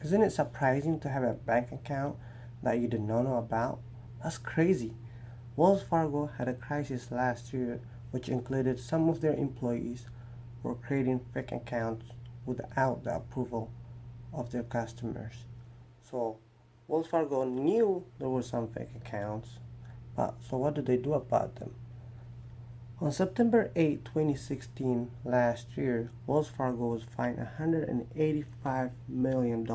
Isn't it surprising to have a bank account that you did not know about? That's crazy. Wells Fargo had a crisis last year which included some of their employees were creating fake accounts without the approval of their customers. So Wells Fargo knew there were some fake accounts, but so what did they do about them? On September 8, 2016, last year, Wells Fargo was fined $185 million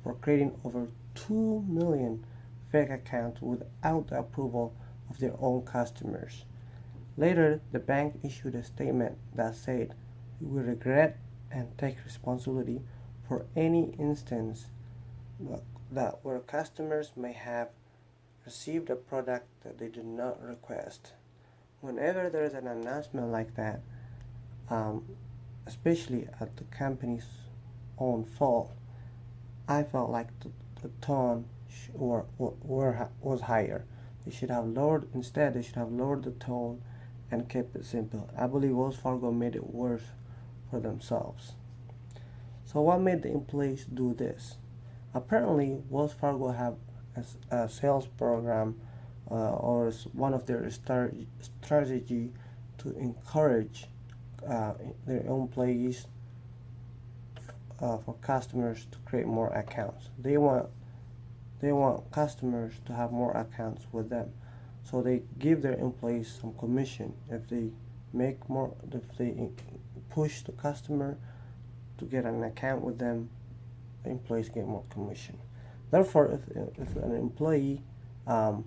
for creating over 2 million fake accounts without the approval of their own customers. Later, the bank issued a statement that said, "We will regret and take responsibility for any instance that where customers may have received a product that they did not request." Whenever there is an announcement like that, um, especially at the company's own fault, I felt like the tone was higher. They should have lowered, instead, they should have lowered the tone and kept it simple. I believe Wells Fargo made it worse for themselves. So, what made the employees do this? Apparently, Wells Fargo have a sales program or one of their strategy to encourage their employees for customers to create more accounts. They want customers to have more accounts with them, so they give their employees some commission if they make more. If they push the customer to get an account with them, the employees get more commission. Therefore, if an employee um,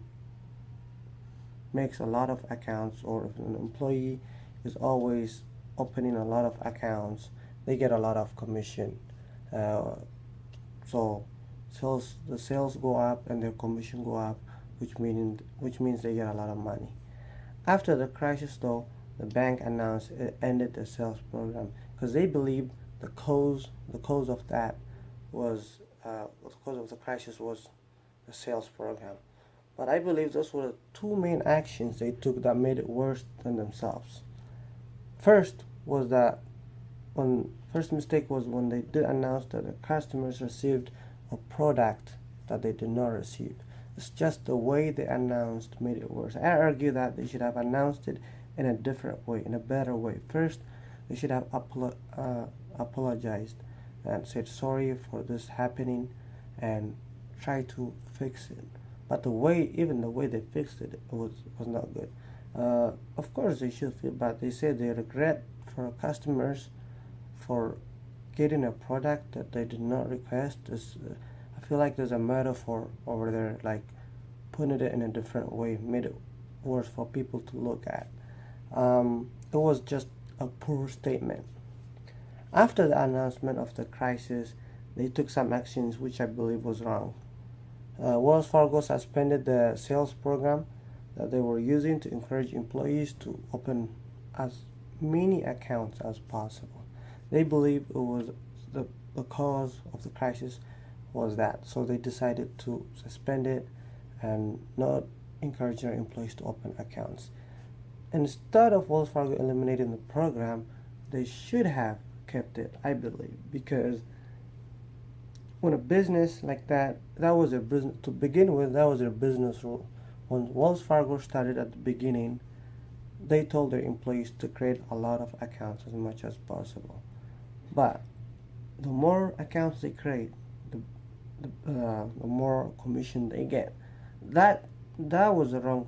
makes a lot of accounts, or if an employee is always opening a lot of accounts, they get a lot of commission. Uh, so the sales go up and their commission go up, which means they get a lot of money. After the crisis, though, the bank announced it ended the sales program because they believed the cause of that was the cause of the crisis was the sales program. But I believe those were the two main actions they took that made it worse than themselves. First was that when first mistake was when they did announce that the customers received a product that they did not receive. It's just the way they announced made it worse. I argue that they should have announced it in a different way, in a better way. First, they should have apologized and said sorry for this happening and try to fix it. But even the way they fixed it was not good. Of course, they should feel bad. They said they regret for customers for getting a product that they did not request. I feel like there's a metaphor over there, like putting it in a different way made it worse for people to look at. It was just a poor statement. After the announcement of the crisis, they took some actions which I believe was wrong. Wells Fargo suspended the sales program that they were using to encourage employees to open as many accounts as possible. They believed it was the cause of the crisis was that, so they decided to suspend it and not encourage their employees to open accounts. Instead of Wells Fargo eliminating the program, they should have kept it, I believe, because when a business like that was their business to begin with, that was their business rule. When Wells Fargo started at the beginning, they told their employees to create a lot of accounts as much as possible. But the more accounts they create, the more commission they get. That was the wrong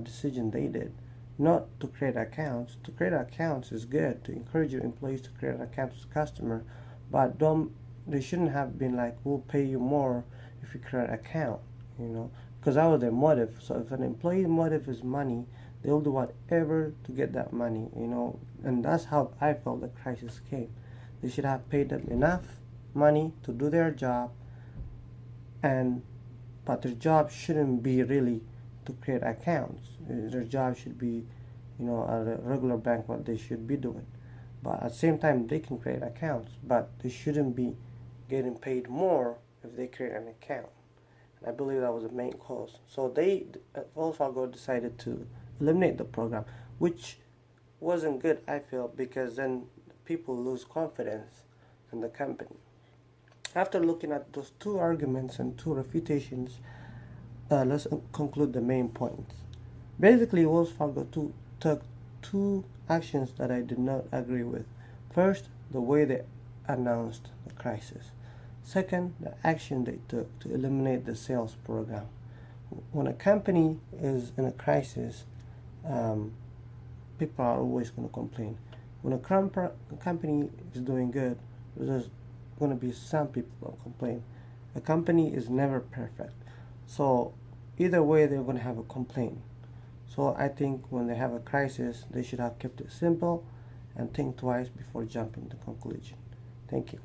decision they did. Not to create accounts. To create accounts is good to encourage your employees to create accounts with customer, but don't they shouldn't have been like, we'll pay you more if you create an account, because that was their motive. So if an employee motive is money, they'll do whatever to get that money, and that's how I felt the crisis came. They should have paid them enough money to do their job, but their job shouldn't be really to create accounts. Their job should be, at a regular bank, what they should be doing. But at the same time, they can create accounts, but they shouldn't be getting paid more if they create an account. And I believe that was the main cause. So Wells Fargo decided to eliminate the program, which wasn't good, I feel, because then people lose confidence in the company. After looking at those two arguments and two refutations, let's conclude the main points. Basically, Wells Fargo took two actions that I did not agree with. First, the way they announced the crisis. Second, the action they took to eliminate the sales program. When a company is in a crisis, people are always going to complain. When a company is doing good, there's going to be some people who complain. A company is never perfect. So either way, they're going to have a complaint. So I think when they have a crisis, they should have kept it simple and think twice before jumping to conclusion. Thank you.